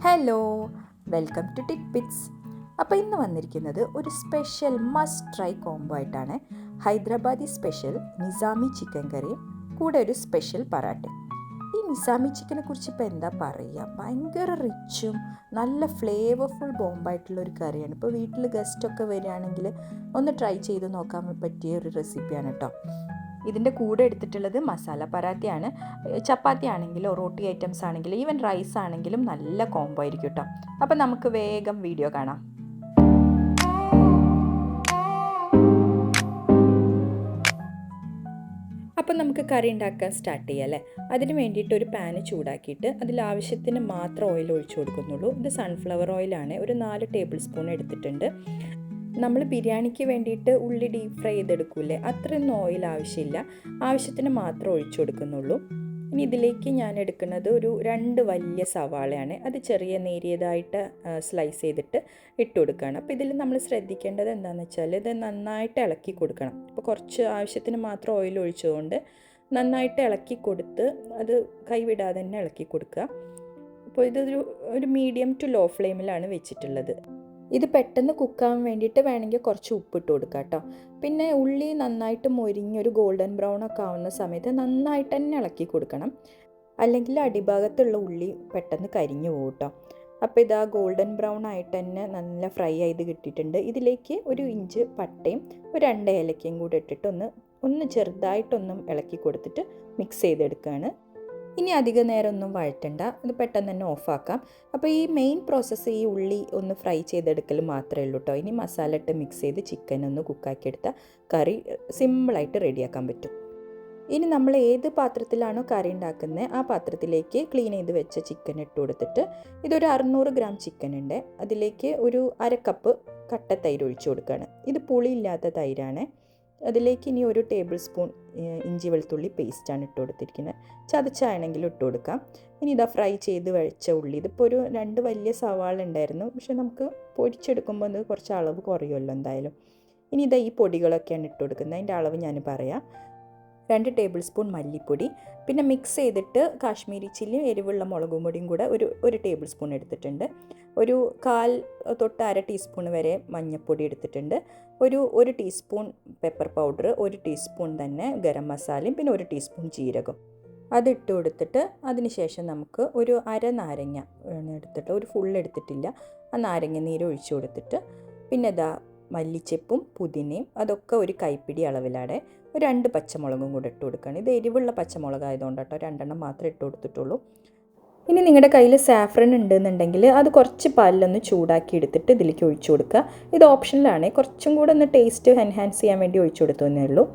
Hello, welcome to tick Pitt's. അപ്പോൾ ഇന്ന് വന്നിരിക്കുന്നത് ഒരു സ്പെഷ്യൽ മസ്റ്റ് ട്രൈ കോംബോ ആയിട്ടാണ്. ഹൈദരാബാദി സ്പെഷ്യൽ നിസാമി ചിക്കൻ കറിയും കൂടെ ഒരു സ്പെഷ്യൽ പറാട്ടയും. ഈ നിസാമി ചിക്കനെ കുറിച്ച് ഇപ്പോൾ എന്താ പറയുക, ഭയങ്കര റിച്ചും നല്ല ഫ്ലേവർഫുൾ ബോംബായിട്ടുള്ളൊരു കറിയാണ്. ഇപ്പോൾ വീട്ടിൽ ഗസ്റ്റൊക്കെ വരികയാണെങ്കിൽ ഒന്ന് ട്രൈ ചെയ്ത് നോക്കാൻ പറ്റിയ ഒരു റെസിപ്പിയാണ് കേട്ടോ. ഇതിൻ്റെ കൂടെ എടുത്തിട്ടുള്ളത് മസാല പറാത്തയാണ്. ചപ്പാത്തി ആണെങ്കിലോ റോട്ടി ഐറ്റംസ് ആണെങ്കിലും ഈവൻ റൈസ് ആണെങ്കിലും നല്ല കോംബോ ആയിരിക്കും കേട്ടോ. അപ്പം നമുക്ക് വേഗം വീഡിയോ കാണാം. അപ്പം നമുക്ക് കറി ഉണ്ടാക്കാൻ സ്റ്റാർട്ട് ചെയ്യാം അല്ലേ. അതിന് വേണ്ടിയിട്ട് ഒരു പാന് ചൂടാക്കിയിട്ട് അതിൽ ആവശ്യത്തിന് മാത്രം ഓയിൽ ഒഴിച്ചു കൊടുക്കുന്നുള്ളൂ. ഇത് സൺഫ്ലവർ ഓയിലാണ്. ഒരു 4 ടേബിൾ സ്പൂൺ എടുത്തിട്ടുണ്ട്. നമ്മൾ ബിരിയാണിക്ക് വേണ്ടിയിട്ട് ഉള്ളി ഡീപ്പ് ഫ്രൈ ചെയ്തെടുക്കൂലേ, അത്രയൊന്നും ഓയിൽ ആവശ്യമില്ല. ആവശ്യത്തിന് മാത്രം ഒഴിച്ചു കൊടുക്കുന്നുള്ളൂ. ഇനി ഇതിലേക്ക് ഞാൻ എടുക്കുന്നത് ഒരു 2 വലിയ സവാളയാണ്. അത് ചെറിയ നേരിയതായിട്ട് സ്ലൈസ് ചെയ്തിട്ട് ഇട്ട് കൊടുക്കുകയാണ്. അപ്പോൾ ഇതിൽ നമ്മൾ ശ്രദ്ധിക്കേണ്ടത് എന്താണെന്ന് വെച്ചാൽ ഇത് നന്നായിട്ട് ഇളക്കി കൊടുക്കണം. ഇപ്പോൾ കുറച്ച് ആവശ്യത്തിന് മാത്രം ഓയിൽ ഒഴിച്ചുകൊണ്ട് നന്നായിട്ട് ഇളക്കി കൊടുത്ത് അത് കൈവിടാതെ തന്നെ ഇളക്കി കൊടുക്കുക. അപ്പോൾ ഇതൊരു മീഡിയം ടു ലോ ഫ്ലെയിമിലാണ് വെച്ചിട്ടുള്ളത്. ഇത് പെട്ടെന്ന് കുക്കാവാൻ വേണ്ടിയിട്ട് വേണമെങ്കിൽ കുറച്ച് ഉപ്പിട്ട് കൊടുക്കുക കേട്ടോ. പിന്നെ ഉള്ളി നന്നായിട്ട് മൊരിഞ്ഞൊരു ഗോൾഡൻ ബ്രൗൺ ഒക്കെ ആവുന്ന സമയത്ത് നന്നായിട്ട് തന്നെ ഇളക്കി കൊടുക്കണം, അല്ലെങ്കിൽ അടിഭാഗത്തുള്ള ഉള്ളി പെട്ടെന്ന് കരിഞ്ഞു പോകും കേട്ടോ. അപ്പോൾ ഇതാ ഗോൾഡൻ ബ്രൗൺ ആയിട്ട് തന്നെ നല്ല ഫ്രൈ ചെയ്ത് കിട്ടിയിട്ടുണ്ട്. ഇതിലേക്ക് 1 ഇഞ്ച് പട്ടയും ഒരു 2 ഏലക്കയും കൂടെ ഇട്ടിട്ട് ഒന്ന് ചെറുതായിട്ടൊന്നും ഇളക്കി കൊടുത്തിട്ട് മിക്സ് ചെയ്തെടുക്കുകയാണ്. ഇനി അധിക നേരം ഒന്നും വഴറ്റണ്ട, ഇത് പെട്ടെന്ന് തന്നെ ഓഫാക്കാം. അപ്പോൾ ഈ മെയിൻ പ്രോസസ്സ് ഈ ഉള്ളി ഒന്ന് ഫ്രൈ ചെയ്തെടുക്കൽ മാത്രമേ ഉള്ളൂ കേട്ടോ. ഇനി മസാല ഇട്ട് മിക്സ് ചെയ്ത് ചിക്കൻ ഒന്ന് കുക്കാക്കി എടുത്താൽ കറി സിമ്പിളായിട്ട് റെഡിയാക്കാൻ പറ്റും. ഇനി നമ്മൾ ഏത് പാത്രത്തിലാണോ കറി ഉണ്ടാക്കുന്നത് ആ പാത്രത്തിലേക്ക് ക്ലീൻ ചെയ്ത് വെച്ച ചിക്കൻ ഇട്ട് കൊടുത്തിട്ട് ഇതൊരു 600 ഗ്രാം ചിക്കൻ ഉണ്ട്. അതിലേക്ക് ഒരു 1/2 കപ്പ് കട്ട തൈര് ഒഴിച്ചു കൊടുക്കുകയാണ്. ഇത് പുളിയില്ലാത്ത തൈരാണ്. അതിലേക്ക് ഇനി 1 ടേബിൾ സ്പൂൺ ഇഞ്ചി വെളുത്തുള്ളി പേസ്റ്റാണ് ഇട്ട് കൊടുത്തിരിക്കുന്നത്. ചതച്ചാണെങ്കിലും ഇട്ട് കൊടുക്കാം. ഇനി ഇതാ ഫ്രൈ ചെയ്ത് വെച്ച ഉള്ളി, ഇതിപ്പോൾ ഒരു 2 വലിയ സവാള ഉണ്ടായിരുന്നു, പക്ഷെ നമുക്ക് പൊരിച്ചെടുക്കുമ്പോൾ ഇത് കുറച്ച് അളവ് കുറയുമല്ലോ എന്തായാലും. ഇനി ഇതാ ഈ പൊടികളൊക്കെയാണ് ഇട്ട് കൊടുക്കുന്നത്. അതിൻ്റെ അളവ് ഞാൻ പറയാം. 2 ടേബിൾ സ്പൂൺ മല്ലിപ്പൊടി, പിന്നെ മിക്സ് ചെയ്തിട്ട് കാശ്മീരി ചില്ലിയും എരിവുള്ള മുളകും പൊടിയും കൂടെ ഒരു ടേബിൾ സ്പൂൺ എടുത്തിട്ടുണ്ട്. ഒരു 1/4 തൊട്ട് 1/2 ടീസ്പൂൺ വരെ മഞ്ഞൾപ്പൊടി എടുത്തിട്ടുണ്ട്. ഒരു ടീസ്പൂൺ പെപ്പർ പൗഡർ, 1 ടീസ്പൂൺ തന്നെ ഗരം മസാലയും, പിന്നെ 1 ടീസ്പൂൺ ജീരകം അതിട്ട് കൊടുത്തിട്ട് അതിന് ശേഷം നമുക്ക് ഒരു നാരങ്ങ എടുത്തിട്ട്, ഒരു ഫുൾ എടുത്തിട്ടില്ല, ആ നാരങ്ങ നീര് ഒഴിച്ചു കൊടുത്തിട്ട് പിന്നെ ഇതാ മല്ലിച്ചെപ്പും പുതിനയും അതൊക്കെ ഒരു കൈപ്പിടി അളവിലാണ്. ഒരു 2 പച്ചമുളകും കൂടെ ഇട്ട് കൊടുക്കുകയാണ്. ഇത് എരിവുള്ള പച്ചമുളക് ആയതുകൊണ്ട് കേട്ടോ 2 എണ്ണം മാത്രമേ ഇട്ട് കൊടുത്തിട്ടുള്ളൂ. ഇനി നിങ്ങളുടെ കയ്യിൽ സാഫ്രൺ ഉണ്ടെന്നുണ്ടെങ്കിൽ അത് കുറച്ച് പാലിലൊന്ന് ചൂടാക്കി എടുത്തിട്ട് ഇതിലേക്ക് ഒഴിച്ചു കൊടുക്കുക. ഇത് ഓപ്ഷനിലാണ്, കുറച്ചും കൂടെ ഒന്ന് ടേസ്റ്റ് എൻഹാൻസ് ചെയ്യാൻ വേണ്ടി ഒഴിച്ചു കൊടുത്തു എന്നേ ഉള്ളൂ.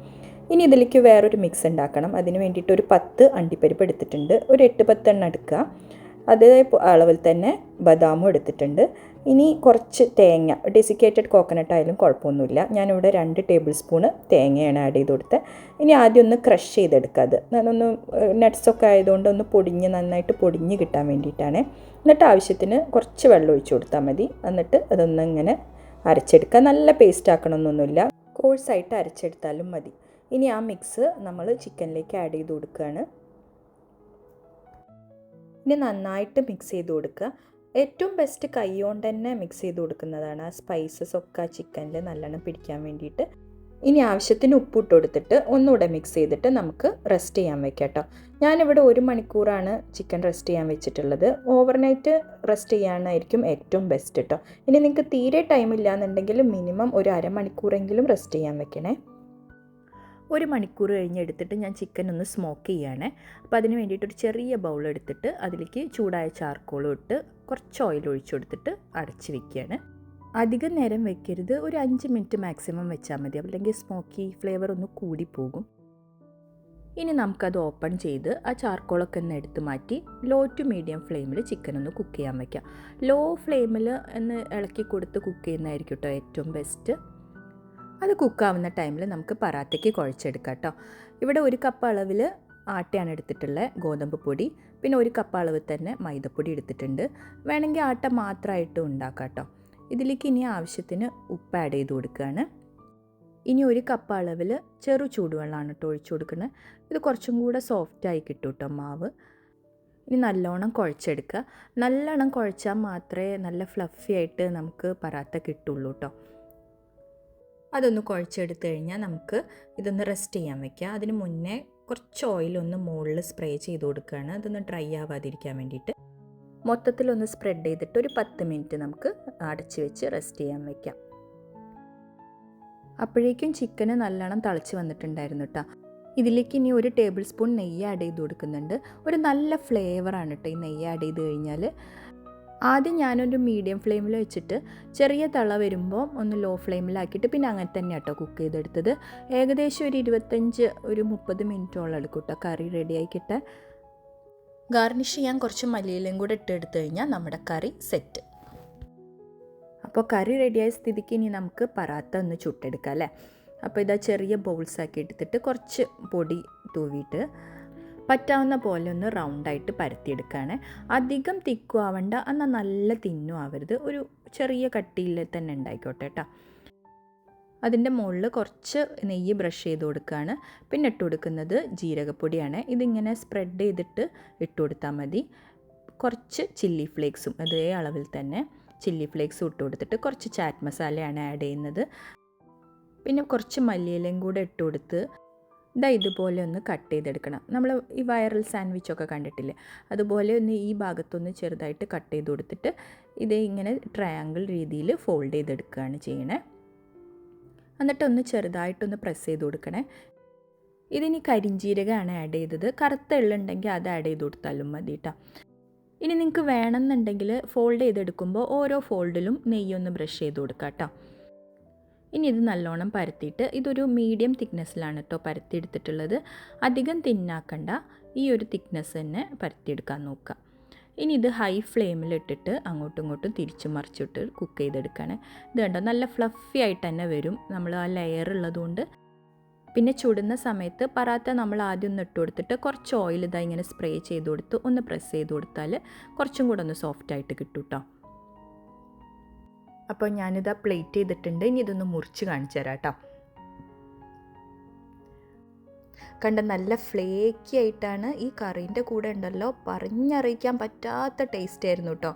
ഇനി ഇതിലേക്ക് വേറൊരു മിക്സ് ഉണ്ടാക്കണം. അതിന് വേണ്ടിയിട്ട് ഒരു 10 അണ്ടിപ്പരിപ്പ് എടുത്തിട്ടുണ്ട്. ഒരു 8-10 എണ്ണം എടുക്കുക. അതേ അളവിൽ തന്നെ ബദാമും എടുത്തിട്ടുണ്ട്. ഇനി കുറച്ച് തേങ്ങ, ഡെസിക്കേറ്റഡ് കോക്കനട്ട് ആയാലും കുഴപ്പമൊന്നുമില്ല. ഞാനിവിടെ 2 ടേബിൾ സ്പൂണ് തേങ്ങയാണ് ആഡ് ചെയ്ത് കൊടുത്തത്. ഇനി ആദ്യം ഒന്ന് ക്രഷ് ചെയ്തെടുക്കുക. അത് ഞാനൊന്ന് നട്ട്സൊക്കെ ആയതുകൊണ്ട് ഒന്ന് നന്നായിട്ട് പൊടിഞ്ഞ് കിട്ടാൻ വേണ്ടിയിട്ടാണ്. എന്നിട്ട് ആവശ്യത്തിന് കുറച്ച് വെള്ളം ഒഴിച്ച് കൊടുത്താൽ മതി. എന്നിട്ട് അതൊന്നിങ്ങനെ അരച്ചെടുക്കുക. നല്ല പേസ്റ്റ് ആക്കണമെന്നൊന്നുമില്ല, കോഴ്സായിട്ട് അരച്ചെടുത്താലും മതി. ഇനി ആ മിക്സ് നമ്മൾ ചിക്കനിലേക്ക് ആഡ് ചെയ്ത് കൊടുക്കുകയാണ്. ഇനി നന്നായിട്ട് മിക്സ് ചെയ്ത് കൊടുക്കുക. ഏറ്റവും ബെസ്റ്റ് കൈ കൊണ്ട് തന്നെ മിക്സ് ചെയ്ത് കൊടുക്കുന്നതാണ്. ആ സ്പൈസസ് ഒക്കെ ആ ചിക്കനിൽ നല്ലോണം പിടിക്കാൻ വേണ്ടിയിട്ട്. ഇനി ആവശ്യത്തിന് ഉപ്പിട്ട് കൊടുത്തിട്ട് ഒന്നുകൂടെ മിക്സ് ചെയ്തിട്ട് നമുക്ക് റെസ്റ്റ് ചെയ്യാൻ വെക്കാം കേട്ടോ. ഞാനിവിടെ 1 മണിക്കൂറാണ് ചിക്കൻ റെസ്റ്റ് ചെയ്യാൻ വെച്ചിട്ടുള്ളത്. ഓവർനൈറ്റ് റെസ്റ്റ് ചെയ്യാനായിരിക്കും ഏറ്റവും ബെസ്റ്റ് കേട്ടോ. ഇനി നിങ്ങൾക്ക് തീരെ ടൈം ഇല്ലയെന്നുണ്ടെങ്കിൽ മിനിമം ഒരു 1/2 മണിക്കൂറെങ്കിലും റെസ്റ്റ് ചെയ്യാൻ വെക്കണേ. 1 മണിക്കൂർ കഴിഞ്ഞ് എടുത്തിട്ട് ഞാൻ ചിക്കൻ ഒന്ന് സ്മോക്ക് ചെയ്യുകയാണ്. അപ്പോൾ അതിന് വേണ്ടിയിട്ട് ഒരു ചെറിയ ബൗൾ എടുത്തിട്ട് അതിലേക്ക് ചൂടായ ചാർക്കോളും ഇട്ട് കുറച്ച് ഓയിൽ ഒഴിച്ചു കൊടുത്തിട്ട് അടച്ച് വെക്കുകയാണ്. അധികം നേരം വെക്കരുത്, ഒരു 5 മിനിറ്റ് മാക്സിമം വെച്ചാൽ മതി, അല്ലെങ്കിൽ സ്മോക്കി ഫ്ലേവർ ഒന്ന് കൂടിപ്പോകും. ഇനി നമുക്കത് ഓപ്പൺ ചെയ്ത് ആ ചാർക്കോളൊക്കെ ഒന്ന് എടുത്ത് മാറ്റി ലോ ടു മീഡിയം ഫ്ലെയിമിൽ ചിക്കൻ ഒന്ന് കുക്ക് ചെയ്യാൻ വയ്ക്കുക. ലോ ഫ്ലെയിമിൽ ഒന്ന് ഇളക്കി കൊടുത്ത് കുക്ക് ചെയ്യുന്നതായിരിക്കും കേട്ടോ ഏറ്റവും ബെസ്റ്റ്. അത് കുക്കാവുന്ന ടൈമിൽ നമുക്ക് പറാത്തയ്ക്ക് കുഴച്ചെടുക്കാം കേട്ടോ. ഇവിടെ 1 കപ്പ് അളവിൽ ആട്ടയാണ് എടുത്തിട്ടുള്ളത്, ഗോതമ്പ് പൊടി, പിന്നെ 1 കപ്പ് അളവിൽ തന്നെ മൈദപ്പൊടി എടുത്തിട്ടുണ്ട്. വേണമെങ്കിൽ ആട്ട മാത്രമായിട്ട് ഉണ്ടാക്കാം കേട്ടോ. ഇതിലേക്ക് ഇനി ആവശ്യത്തിന് ഉപ്പ് ആഡ് ചെയ്ത് കൊടുക്കുകയാണ്. ഇനി 1 കപ്പ് അളവിൽ ചെറു ചൂടുവെള്ളമാണ് കേട്ടോ ഒഴിച്ചു കൊടുക്കുന്നത്. ഇത് കുറച്ചും കൂടെ സോഫ്റ്റായി കിട്ടും കേട്ടോ മാവ്. ഇനി നല്ലോണം കുഴച്ചെടുക്കുക. നല്ലോണം കുഴച്ചാൽ മാത്രമേ നല്ല ഫ്ലഫി ആയിട്ട് നമുക്ക് പറാത്ത കിട്ടുള്ളൂ കേട്ടോ. അതൊന്ന് കുഴച്ചെടുത്ത് കഴിഞ്ഞാൽ നമുക്ക് ഇതൊന്ന് റെസ്റ്റ് ചെയ്യാൻ വെക്കുക. അതിന് മുന്നേ കുറച്ച് ഓയിലൊന്ന് മുകളിൽ സ്പ്രേ ചെയ്ത് കൊടുക്കുകയാണ്, അതൊന്ന് ഡ്രൈ ആവാതിരിക്കാൻ വേണ്ടിയിട്ട്. മൊത്തത്തിലൊന്ന് സ്പ്രെഡ് ചെയ്തിട്ട് ഒരു 10 മിനിറ്റ് നമുക്ക് അടച്ച് വെച്ച് റെസ്റ്റ് ചെയ്യാൻ വയ്ക്കാം. അപ്പോഴേക്കും ചിക്കന് നല്ലോണം തിളച്ച് വന്നിട്ടുണ്ടായിരുന്നു കേട്ടോ. ഇതിലേക്ക് ഇനി 1 ടേബിൾ സ്പൂൺ നെയ്യ് ആഡ് ചെയ്ത് കൊടുക്കുന്നുണ്ട്. ഒരു നല്ല ഫ്ലേവറാണ് കേട്ടോ ഈ നെയ്യ് ആഡ് ചെയ്ത് കഴിഞ്ഞാൽ. ആദ്യം ഞാനൊരു മീഡിയം ഫ്ലെയിമിൽ വെച്ചിട്ട് ചെറിയ തിള വരുമ്പോൾ ഒന്ന് ലോ ഫ്ലെയിമിലാക്കിയിട്ട് പിന്നെ അങ്ങനെ തന്നെ കേട്ടോ കുക്ക് ചെയ്തെടുത്തത്. ഏകദേശം ഒരു 30 മിനിറ്റോളം എടുക്കും കേട്ടോ കറി റെഡിയായി കിട്ടാൻ. ഗാർണിഷ് ചെയ്യാൻ കുറച്ച് മല്ലിയിലയും കൂടെ ഇട്ടെടുത്ത് കഴിഞ്ഞാൽ നമ്മുടെ കറി സെറ്റ്. അപ്പോൾ കറി റെഡിയായ സ്ഥിതിക്ക് ഇനി നമുക്ക് പറാത്ത ഒന്ന് ചുട്ടെടുക്കാം അല്ലേ. അപ്പോൾ ഇതാ ചെറിയ ബൗൾസാക്കി എടുത്തിട്ട് കുറച്ച് പൊടി തൂവിയിട്ട് പറ്റാവുന്ന പോലെ ഒന്ന് റൗണ്ടായിട്ട് പരത്തിയെടുക്കുകയാണ്. അധികം തിക്കും ആവണ്ട, എന്നാൽ നല്ല തിന്നും ആവരുത്, ഒരു ചെറിയ കട്ടിയിൽ തന്നെ ഉണ്ടായിക്കോട്ടെ കേട്ടോ. അതിൻ്റെ മുകളിൽ കുറച്ച് നെയ്യ് ബ്രഷ് ചെയ്ത് കൊടുക്കുകയാണ്. പിന്നെ ഇട്ട് കൊടുക്കുന്നത് ജീരകപ്പൊടിയാണ്. ഇതിങ്ങനെ സ്പ്രെഡ് ചെയ്തിട്ട് ഇട്ട് കൊടുത്താൽ മതി. കുറച്ച് ചില്ലി ഫ്ലേക്സും അതേ അളവിൽ തന്നെ ചില്ലി ഫ്ലേക്സും ഇട്ട് കൊടുത്തിട്ട് കുറച്ച് ചാറ്റ് മസാലയാണ് ആഡ് ചെയ്യുന്നത്. പിന്നെ കുറച്ച് മല്ലിയിലയും കൂടെ ഇട്ട് കൊടുത്ത് ഇതുപോലെ ഒന്ന് കട്ട് ചെയ്തെടുക്കണം. നമ്മൾ ഈ വൈറൽ സാൻഡ്വിച്ചൊക്കെ കണ്ടിട്ടില്ലേ, അതുപോലെ ഒന്ന് ഈ ഭാഗത്തൊന്ന് ചെറുതായിട്ട് കട്ട് ചെയ്ത് കൊടുത്തിട്ട് ഇങ്ങനെ ട്രയാങ്കിൾ രീതിയിൽ ഫോൾഡ് ചെയ്തെടുക്കുകയാണ് ചെയ്യണേ. എന്നിട്ടൊന്ന് ചെറുതായിട്ടൊന്ന് പ്രസ് ചെയ്ത് കൊടുക്കണേ. ഇതിനി കരിഞ്ജീരകമാണ് ആഡ് ചെയ്തത്. കറുത്ത എള്ളുണ്ടെങ്കിൽ അത് ആഡ് ചെയ്ത് കൊടുത്താലും മതി കേട്ടോ. ഇനി നിങ്ങൾക്ക് വേണമെന്നുണ്ടെങ്കിൽ ഫോൾഡ് ചെയ്തെടുക്കുമ്പോൾ ഓരോ ഫോൾഡിലും നെയ്യൊന്ന് ബ്രഷ് ചെയ്ത് കൊടുക്കാം കേട്ടോ. ഇനി ഇത് നല്ലോണം പരത്തിയിട്ട് ഇതൊരു മീഡിയം തിക്നെസ്സിലാണ് കേട്ടോ പരത്തിയെടുത്തിട്ടുള്ളത്. അധികം തിന്നാക്കണ്ട, ഈ ഒരു തിക്നെസ് തന്നെ പരത്തിയെടുക്കാൻ നോക്കുക. ഇനി ഇത് ഹൈ ഫ്ലെയിമിലിട്ടിട്ട് അങ്ങോട്ടും ഇങ്ങോട്ടും തിരിച്ചു മറിച്ചിട്ട് കുക്ക് ചെയ്തെടുക്കുകയാണ്. ഇത് കണ്ടോ നല്ല ഫ്ലഫി ആയിട്ട് തന്നെ വരും നമ്മൾ ആ ലെയർ ഉള്ളതുകൊണ്ട്. പിന്നെ ചുടുന്ന സമയത്ത് പറാത്ത നമ്മൾ ആദ്യം ഒന്ന് ഇട്ട് കൊടുത്തിട്ട് കുറച്ച് ഓയിൽ ഇങ്ങനെ സ്പ്രേ ചെയ്ത് കൊടുത്ത് ഒന്ന് പ്രസ് ചെയ്ത് കൊടുത്താൽ കുറച്ചും കൂടെ ഒന്ന് സോഫ്റ്റായിട്ട് കിട്ടും കേട്ടോ. അപ്പോൾ ഞാനിതാ പ്ലേറ്റ് ചെയ്തിട്ടുണ്ട്. ഇനി ഇതൊന്ന് മുറിച്ച് കാണിച്ചു തരാം കേട്ടോ. കണ്ട നല്ല ഫ്ലേക്കി ആയിട്ടാണ് ഈ കറീൻ്റെ കൂടെ ഉണ്ടല്ലോ, പറഞ്ഞറിയിക്കാൻ പറ്റാത്ത ടേസ്റ്റ് ആയിരുന്നു കേട്ടോ.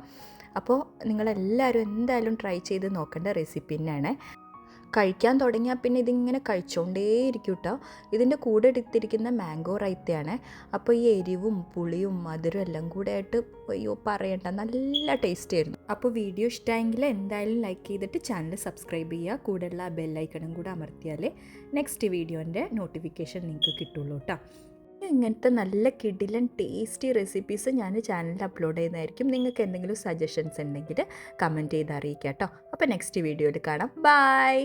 അപ്പോൾ നിങ്ങളെല്ലാവരും എന്തായാലും ട്രൈ ചെയ്ത് നോക്കേണ്ട റെസിപ്പി തന്നെയാണ്. കഴിക്കാൻ തുടങ്ങിയാൽ പിന്നെ ഇതിങ്ങനെ കഴിച്ചുകൊണ്ടേയിരിക്കും കേട്ടോ. ഇതിൻ്റെ കൂടെ എടുത്തിരിക്കുന്ന മാംഗോ റൈത്തയാണ്. അപ്പോൾ ഈ എരിവും പുളിയും മധുരം എല്ലാം കൂടെ ആയിട്ട് അയ്യോ പറയണ്ട, നല്ല ടേസ്റ്റ് ആയിരുന്നു. അപ്പോൾ വീഡിയോ ഇഷ്ടമായെങ്കിൽ എന്തായാലും ലൈക്ക് ചെയ്തിട്ട് ചാനൽ സബ്സ്ക്രൈബ് ചെയ്യുക. കൂടെയുള്ള ആ ബെല്ലൈക്കണും കൂടെ അമർത്തിയാലേ നെക്സ്റ്റ് വീഡിയോൻ്റെ നോട്ടിഫിക്കേഷൻ നിങ്ങൾക്ക് കിട്ടുള്ളൂ കേട്ടോ. ഇങ്ങനത്തെ നല്ല കിടിലൻ ടേസ്റ്റി റെസിപ്പീസ് ഞാൻ ചാനലിൽ അപ്ലോഡ് ചെയ്യുന്നതായിരിക്കും. നിങ്ങൾക്ക് എന്തെങ്കിലും സജഷൻസ് ഉണ്ടെങ്കിൽ കമൻറ്റ് ചെയ്ത് അറിയിക്കാം കേട്ടോ. അപ്പോൾ നെക്സ്റ്റ് വീഡിയോയിൽ കാണാം. ബൈ.